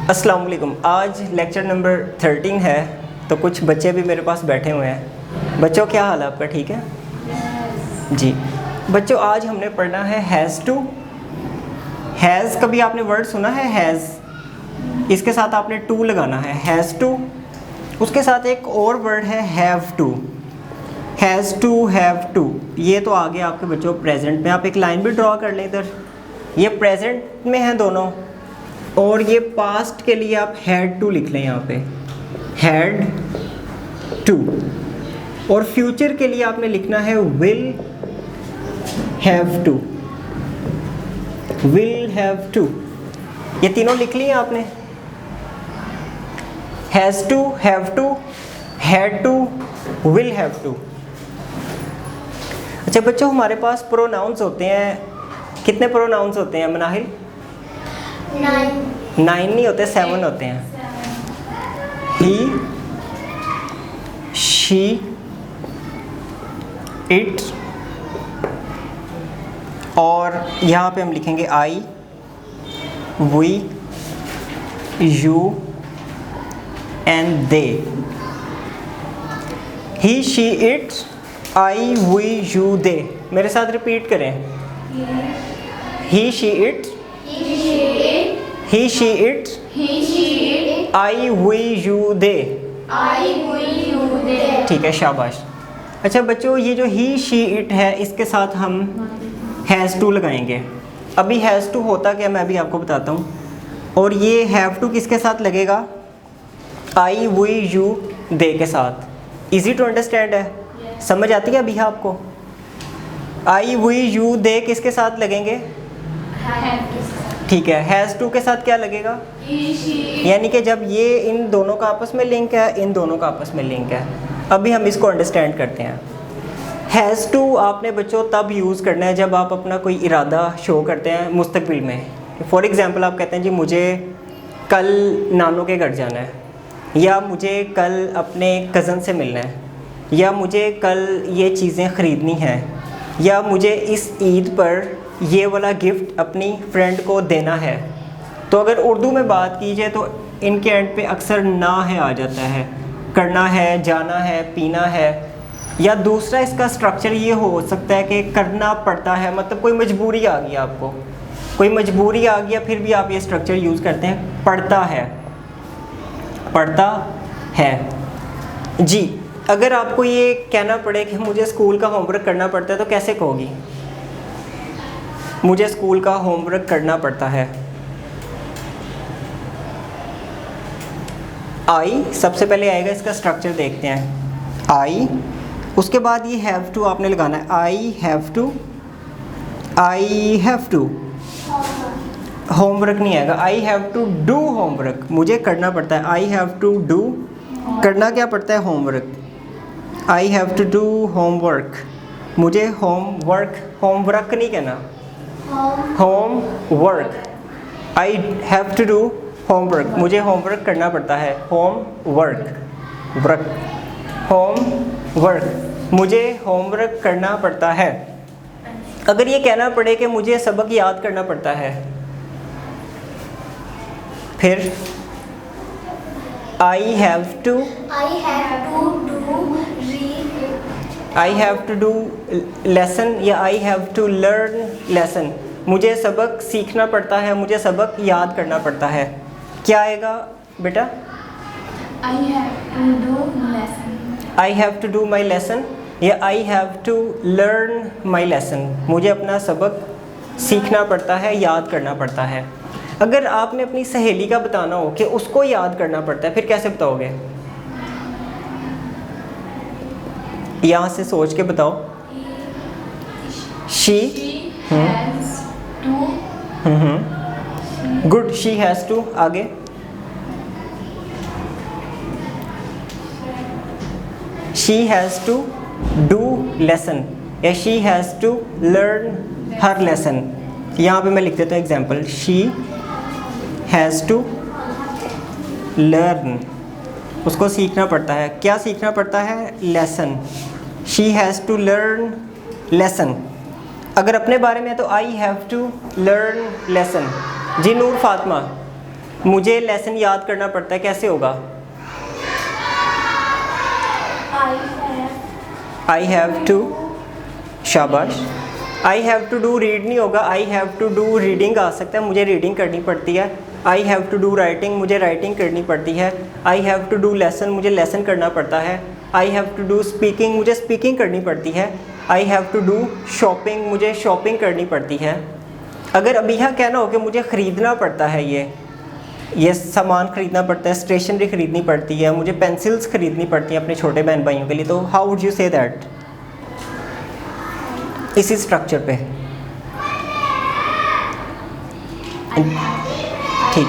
अस्सलाम वालेकुम। आज लेक्चर नंबर 13 है, तो कुछ बच्चे भी मेरे पास बैठे हुए हैं। बच्चों क्या हाल है आपका? ठीक है जी। बच्चों आज हमने पढ़ना है हैज़ टू। हैज़ कभी आपने वर्ड सुना है? हैज़, इसके साथ आपने टू लगाना है, हैज़ टू। उसके साथ एक और वर्ड है have to. Has to, have to, ये तो आगे आपके बच्चों प्रेजेंट में। आप एक लाइन भी ड्रॉ कर लें इधर, ये प्रेजेंट में है दोनों, और ये पास्ट के लिए आप हैड टू लिख लें यहाँ पे, हैड टू। और फ्यूचर के लिए आपने लिखना है will have to, will have to. ये तीनों लिख लिए आपने, has to, have to, had to, will have to. अच्छा बच्चों, हमारे पास प्रोनाउंस होते हैं। कितने प्रोनाउंस होते हैं मनाहिल? 9 नहीं होते, 7 होते हैं। ही, शी, इट, और यहाँ पे हम लिखेंगे I, we, you and they. He, she, it, I, we, you, they. मेरे साथ रिपीट करें। He, she, it, he, she, it, I, we, you, they. ठीक है, शाबाश। अच्छा बच्चों, ये जो ही, शी, इट है, इसके साथ हम हैज़ टू लगाएंगे। अभी हैज़ टू होता क्या मैं अभी आपको बताता हूँ। और ये हैव टू किसके साथ लगेगा? आई, वी, यू, दे के साथ। इजी टू अंडरस्टैंड है, समझ आती है अभी आपको? आई, वी, यू, दे किसके साथ लगेंगे? ठीक है, हैज़ टू के साथ क्या लगेगा? यानी कि जब ये इन दोनों का आपस में लिंक है, इन दोनों का आपस में लिंक है। अभी हम इसको अंडरस्टैंड करते हैं। हैज़ टू आपने बच्चों तब यूज़ करना है जब आप अपना कोई इरादा शो करते हैं मुस्तकबिल में। फॉर एग्ज़ाम्पल आप कहते हैं जी मुझे कल नानों के घर जाना है, या मुझे कल अपने कज़न से मिलना है, या मुझे कल ये चीज़ें ख़रीदनी हैं, या मुझे इस ईद पर ये वाला गिफ्ट अपनी फ्रेंड को देना है। तो अगर उर्दू में बात की जाए तो इनके एंड पे अक्सर ना है आ जाता है। करना है, जाना है, पीना है। या दूसरा इसका स्ट्रक्चर ये हो सकता है कि करना पड़ता है, मतलब कोई मजबूरी आ गई आपको, कोई मजबूरी आ गया, फिर भी आप ये स्ट्रक्चर यूज़ करते हैं, पढ़ता है, पढ़ता है जी। अगर आपको ये कहना पड़े कि मुझे स्कूल का होमवर्क करना पड़ता है, तो कैसे कहोगी? मुझे स्कूल का होमवर्क करना पड़ता है। आई सबसे पहले आएगा, इसका स्ट्रक्चर देखते हैं। आई, उसके बाद ये हैव टू आपने लगाना है। I have to, I have to. Homework नहीं आएगा। I have to do homework, मुझे करना पड़ता है। आई हैव टू डू, करना क्या पड़ता है? Homework. I have to do homework, मुझे होमवर्क, होमवर्क नहीं कहना, homework. I have to do homework, मुझे होमवर्क करना पड़ता है। होमवर्क, वर्क, होमवर्क, मुझे होमवर्क करना पड़ता है। अगर ये कहना पड़े कि मुझे सबक याद करना पड़ता है, फिर I have to, I have to do lesson, या I have to learn lesson, मुझे सबक सीखना पड़ता है, मुझे सबक याद करना पड़ता है। क्या आएगा बेटा? I have to do lesson, I have to do my lesson, या I have to learn my lesson, मुझे अपना सबक सीखना पड़ता है, याद करना पड़ता है। अगर आपने अपनी सहेली का बताना हो कि उसको याद करना पड़ता है, फिर कैसे बताओगे? यहाँ से सोच के बताओ। She has to, good, she has to. आगे she has to do lesson, या she has to learn her lesson. यहाँ पे मैं लिख देता हूँ example, she has to learn, उसको सीखना पड़ता है। क्या सीखना पड़ता है? Lesson. She has to learn lesson. अगर अपने बारे में है तो I have to learn lesson. जी नूर फातिमा, मुझे लेसन याद करना पड़ता है, कैसे होगा? आई हैव टू, शाबाश। I have to do read नहीं होगा, I have to do reading आ सकता है, मुझे रीडिंग करनी पड़ती है। I have to do writing, मुझे राइटिंग करनी पड़ती है। I have to do lesson, मुझे लेसन करना पड़ता है। I have to do speaking, मुझे स्पीकिंग करनी पड़ती है। I have to do shopping, मुझे शॉपिंग करनी पड़ती है। अगर अभी यहाँ कहना हो कि मुझे ख़रीदना पड़ता है, ये सामान ख़रीदना पड़ता है, स्टेशनरी ख़रीदनी पड़ती है, मुझे पेंसिल्स ख़रीदनी पड़ती हैं अपने छोटे बहन भाइयों के लिए, तो how would you say that? इसी स्ट्रक्चर पे, ठीक।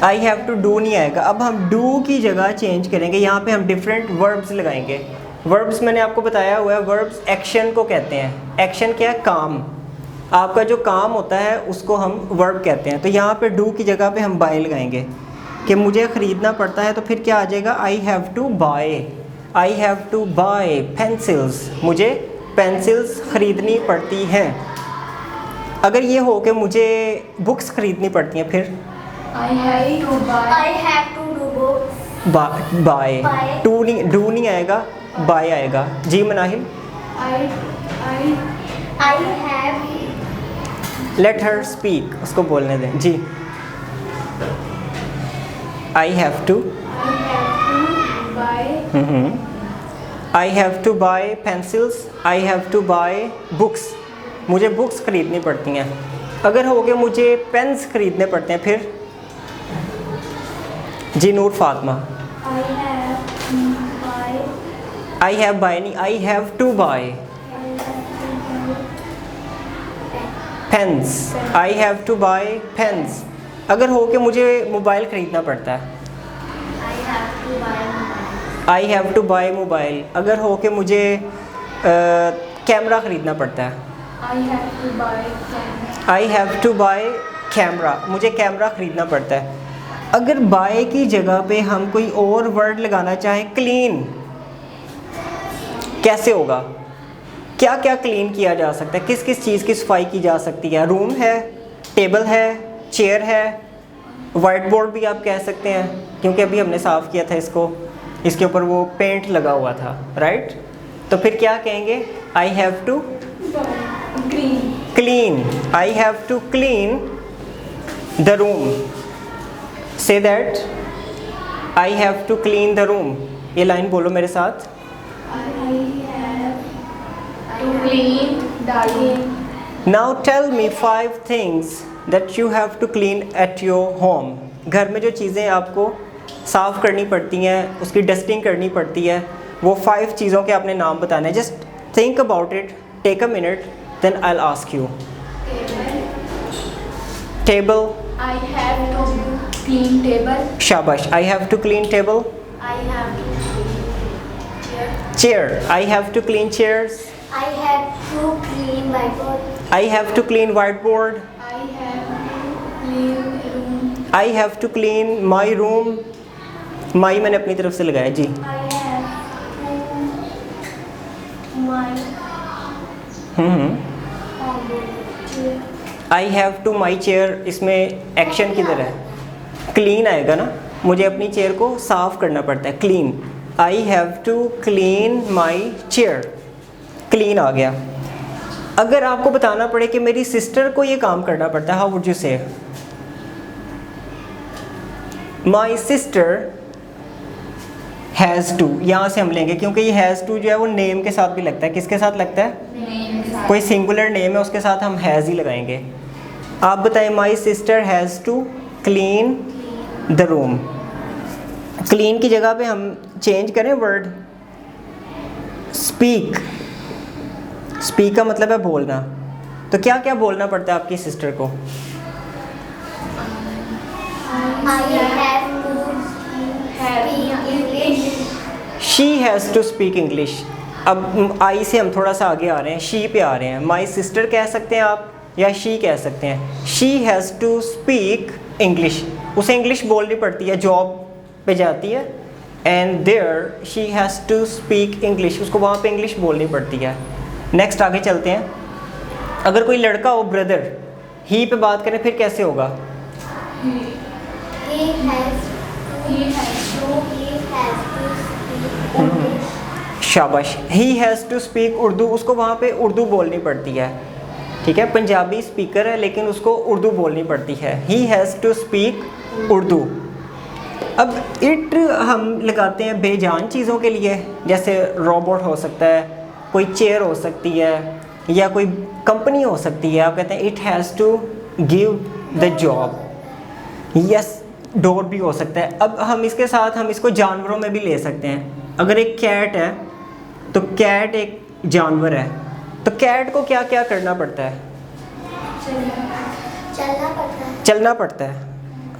आई हैव टू डू नहीं आएगा। अब हम डू की जगह चेंज करेंगे, यहाँ पे हम डिफरेंट वर्ब्स लगाएंगे। वर्ब्स मैंने आपको बताया हुआ है, वर्ब्स एक्शन को कहते हैं। एक्शन क्या है? काम। आपका जो काम होता है उसको हम वर्ब कहते हैं। तो यहाँ पे डू की जगह पे हम बाय लगाएंगे कि मुझे ख़रीदना पड़ता है, तो फिर क्या आ जाएगा? I have to buy. I have to buy pencils, मुझे पेंसिल्स ख़रीदनी पड़ती हैं। अगर ये हो कि मुझे बुक्स ख़रीदनी पड़ती हैं, फिर I have to do books. Buy. To नहीं, डू नहीं आएगा, बाय आएगा। जी Manahil, I have. Let her speak, उसको बोलने दें। जी, I have to buy. I have to buy pencils, I have to buy books, मुझे बुक्स ख़रीदनी पड़ती हैं। अगर हो गया मुझे पेन्स ख़रीदने पड़ते हैं, फिर जी Noor Fatima, I have buy. I have buy नहीं, I have to buy pens, I have to buy pens. अगर हो कि मुझे मोबाइल ख़रीदना पड़ता है, I have to buy. I have to buy mobile. अगर हो कि मुझे कैमरा ख़रीदना पड़ता है, I have to buy camera. I have to buy camera, मुझे कैमरा ख़रीदना पड़ता है। अगर बाय की जगह पे हम कोई और वर्ड लगाना चाहें, क्लीन, कैसे होगा? क्या क्या क्लीन किया जा सकता है? किस किस चीज़ की सफाई की जा सकती है? रूम है, टेबल है, चेयर है, वाइट बोर्ड भी आप कह सकते हैं, क्योंकि अभी हमने साफ़ किया था इसको, इसके ऊपर वो पेंट लगा हुआ था, राइट? तो फिर क्या कहेंगे? I have to Green. Clean, I have to clean the room. Say that, I have to clean the room. ये लाइन बोलो मेरे साथ। I have to clean the room. Now tell me 5 things that you have to clean at your home. घर में जो चीज़ें आपको साफ़ करनी पड़ती हैं, उसकी डस्टिंग करनी पड़ती है, वो 5 चीज़ों के आपने नाम बताने। Just think about it, take a minute, then I will ask you. Table, I have to clean table. शाबाश। I have to clean table. I have to clean chair. Chair, I have to clean chairs. I have to clean my board. I have to clean white board. I have to clean room. I have to clean my room. My मैंने अपनी तरफ से लगाया जी। I have to my chair. I have to my chair, इसमें action किधर है? Clean आएगा ना, मुझे अपनी चेयर को साफ़ करना पड़ता है, clean. I have to clean my chair, clean आ गया। अगर आपको बताना पड़े कि मेरी सिस्टर को ये काम करना पड़ता है, हाउ वुड यू से? माई सिस्टर हैज़ टू, यहाँ से हम लेंगे, क्योंकि ये हैज़ टू जो है वो नेम के साथ भी लगता है। किसके साथ लगता है? कोई सिंगुलर नेम है उसके साथ हम हैज़ ही लगाएंगे। आप बताएं, my sister has to clean the room. Clean की जगह पे हम चेंज करें वर्ड, स्पीक। स्पीक का मतलब है बोलना। तो क्या क्या बोलना पड़ता है आपकी सिस्टर को? I have to speak English. She has to speak English. अब आई से हम थोड़ा सा आगे आ रहे हैं, शी पे आ रहे हैं। माई सिस्टर कह सकते हैं आप, या शी कह सकते हैं। She has to speak English, उसे इंग्लिश बोलनी पड़ती है, जॉब पे जाती है, and there she has to speak English, उसको वहाँ पे इंग्लिश बोलनी पड़ती है। नेक्स्ट आगे चलते हैं। अगर कोई लड़का हो, ब्रदर, ही पे बात करें, फिर कैसे होगा? He has to speak English. शाबाश। He has to speak Urdu, उसको वहाँ पे उर्दू बोलनी पड़ती है, ठीक है। पंजाबी स्पीकर है लेकिन उसको उर्दू बोलनी पड़ती है। He has to speak Urdu. अब इट हम लगाते हैं बेजान चीज़ों के लिए, जैसे रोबोट हो सकता है, कोई चेयर हो सकती है, या कोई कंपनी हो सकती है। आप कहते हैं it has to give the job. Yes, door भी हो सकता है। अब हम इसके साथ हम इसको जानवरों में भी ले सकते हैं। अगर एक कैट है तो कैट एक जानवर है, तो कैट को क्या क्या करना पड़ता है? चलना पड़ता है। चलना पड़ता है।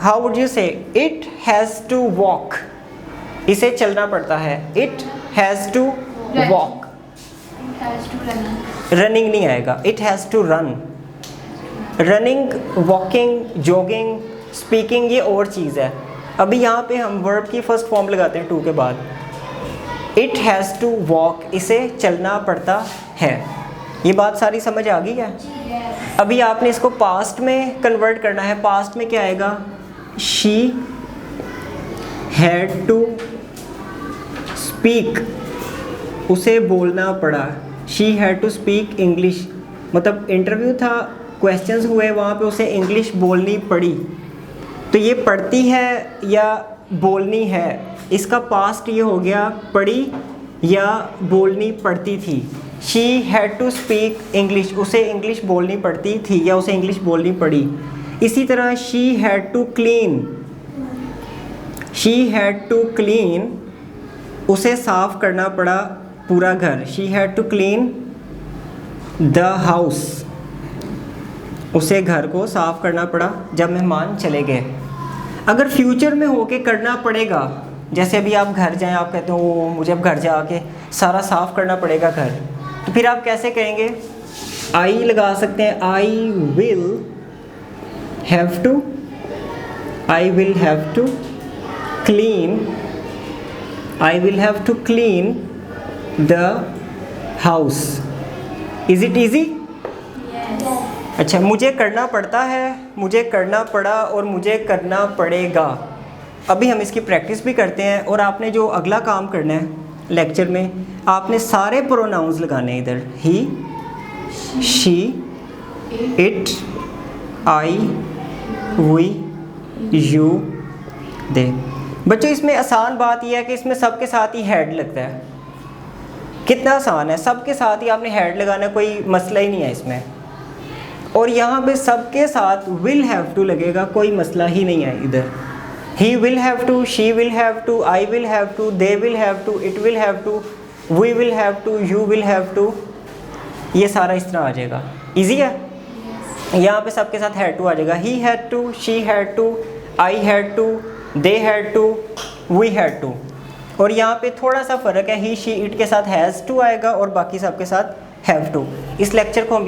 How would you say? It has to walk. इसे चलना पड़ता है। It has to walk. Running नहीं आएगा, it has to run. Running, walking, jogging, speaking ये और चीज़ है। अभी यहाँ पे हम वर्ब की फर्स्ट फॉर्म लगाते हैं टू के बाद। इट हैज़ टू वॉक, इसे चलना पड़ता है। ये बात सारी समझ आ गई है? अभी आपने इसको पास्ट में कन्वर्ट करना है। पास्ट में क्या आएगा? शी हैड टू स्पीक, उसे बोलना पड़ा। She had to speak English, मतलब इंटरव्यू था, क्वेश्चंस हुए, वहाँ पे उसे इंग्लिश बोलनी पड़ी। तो ये पढ़ती है या बोलनी है, इसका पास्ट ये हो गया पढ़ी या बोलनी पड़ती थी। She had to speak English, उसे इंग्लिश बोलनी पड़ती थी या उसे इंग्लिश बोलनी पड़ी। इसी तरह she had to clean, she had to clean, उसे साफ़ करना पड़ा पूरा घर। She had to clean the house, उसे घर को साफ़ करना पड़ा जब मेहमान चले गए। अगर फ्यूचर में हो के करना पड़ेगा, जैसे अभी आप घर जाएं, आप कहते हो मुझे अब घर जाके सारा साफ़ करना पड़ेगा घर, तो फिर आप कैसे करेंगे? आई लगा सकते हैं। I will have to, I will have to clean, I will have to clean the house. Is it easy? अच्छा, मुझे करना पड़ता है, मुझे करना पड़ा और मुझे करना पड़ेगा। अभी हम इसकी प्रैक्टिस भी करते हैं। और आपने जो अगला काम करना है लेक्चर में, आपने सारे प्रोनाउंस लगाने हैं इधर। He, she, it, I, we, you, they. बच्चों इसमें आसान बात यह है कि इसमें सबके साथ ही हेड लगता है। कितना आसान है, सबके साथ ही आपने हेड लगाना, कोई मसला ही नहीं है इसमें। और यहाँ पे सबके साथ विल हैव टू लगेगा, कोई मसला ही नहीं है इधर। He will have to, she will have to, I will have to, they will have to, it will have to, we will have to, you will have to, ये सारा इस तरह आ जाएगा। इजी है? यहाँ पे सबके साथ हैड टू आ जाएगा। He had to, she had to, I had to, they had to, we had to. और यहाँ पे थोड़ा सा फ़र्क है, ही, शी, इट के साथ हैज़ टू आएगा और बाकी सबके साथ हैव टू। इस लेक्चर को हम